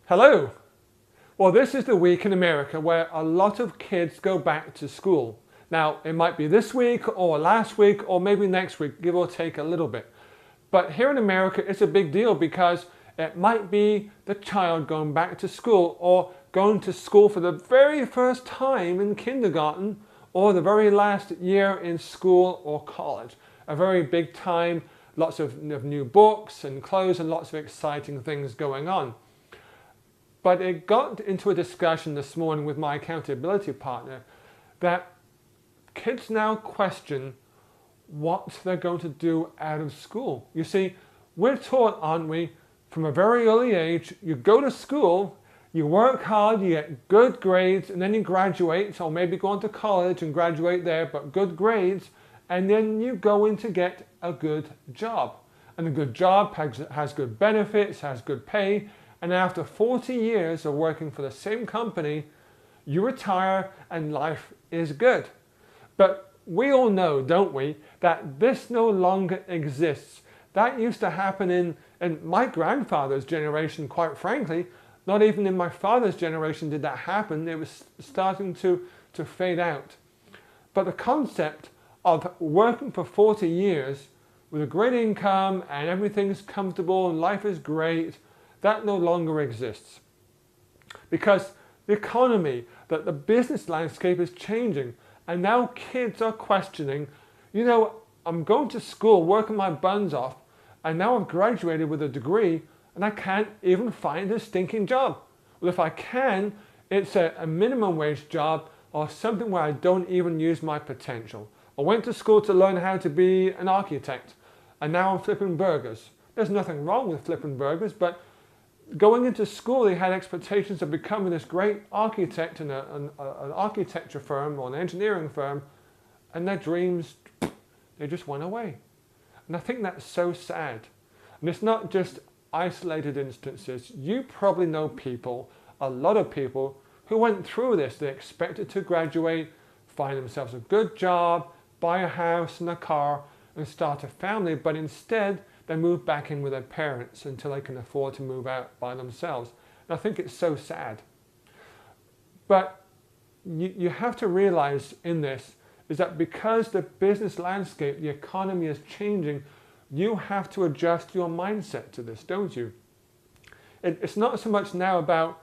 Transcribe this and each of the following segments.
Hello! Well, this is the week in America where a lot of kids go back to school. Now, it might be this week or last week or maybe next week, give or take a little bit. But here in America, it's a big deal because it might be the child going back to school or going to school for the very first time in kindergarten or the very last year in school or college. A very big time, lots of new books and clothes and lots of exciting things going on. But it got into a discussion this morning with my accountability partner that kids now question what they're going to do out of school. You see, we're taught, aren't we, from a very early age, you go to school, you work hard, you get good grades, and then you graduate, or maybe go on to college and graduate there, but good grades, and then you go in to get a good job. And a good job has good benefits, has good pay, and after 40 years of working for the same company, you retire and life is good. But we all know, don't we, that this no longer exists. That used to happen in my grandfather's generation, quite frankly. Not even in my father's generation did that happen. It was starting to fade out. But the concept of working for 40 years with a great income and everything's comfortable and life is great, that no longer exists. Because the economy, that the business landscape is changing, and now kids are questioning, you know, I'm going to school, working my buns off, and now I've graduated with a degree, and I can't even find a stinking job. Well, if I can, it's a minimum wage job or something where I don't even use my potential. I went to school to learn how to be an architect, and now I'm flipping burgers. There's nothing wrong with flipping burgers, but going into school, they had expectations of becoming this great architect in an architecture firm or an engineering firm, and their dreams, they just went away. And I think that's so sad. And it's not just isolated instances. You probably know people, a lot of people, who went through this. They expected to graduate, find themselves a good job, buy a house and a car, and start a family, but instead, they move back in with their parents until they can afford to move out by themselves. And I think it's so sad. But you have to realize in this is that because the business landscape, the economy is changing, you have to adjust your mindset to this, don't you? It's not so much now about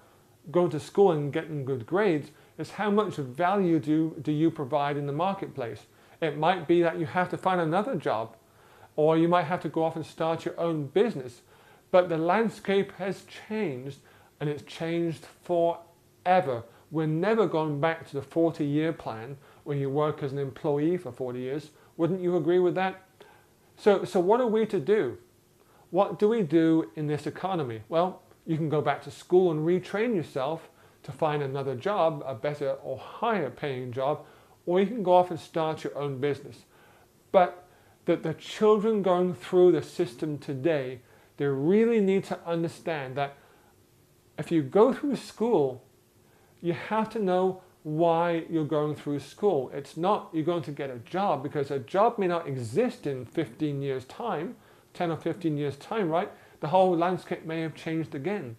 going to school and getting good grades, it's how much value do you provide in the marketplace. It might be that you have to find another job, or you might have to go off and start your own business. But the landscape has changed, and it's changed forever. We're never going back to the 40-year plan where you work as an employee for 40 years. Wouldn't you agree with that? So what are we to do? What do we do in this economy? Well, you can go back to school and retrain yourself to find another job, a better or higher paying job, or you can go off and start your own business. But that the children going through the system today, they really need to understand that if you go through school, you have to know why you're going through school. It's not you're going to get a job, because a job may not exist in 15 years' time, 10 or 15 years' time, right? The whole landscape may have changed again.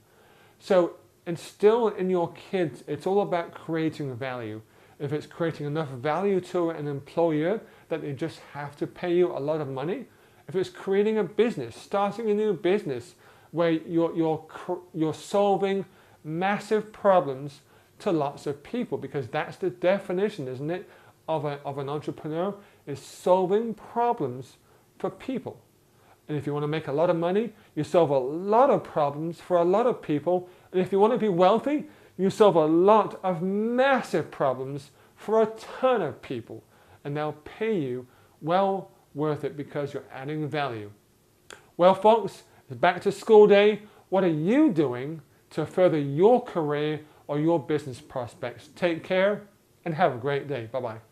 So instill in your kids, it's all about creating value. If it's creating enough value to an employer that they just have to pay you a lot of money, if it's creating a business, starting a new business where you're solving massive problems to lots of people, because that's the definition, isn't it, of an entrepreneur, is solving problems for people. And if you want to make a lot of money, you solve a lot of problems for a lot of people. And if you want to be wealthy, you solve a lot of massive problems for a ton of people, and they'll pay you well worth it because you're adding value. Well, folks, it's back to school day. What are you doing to further your career or your business prospects? Take care and have a great day. Bye-bye.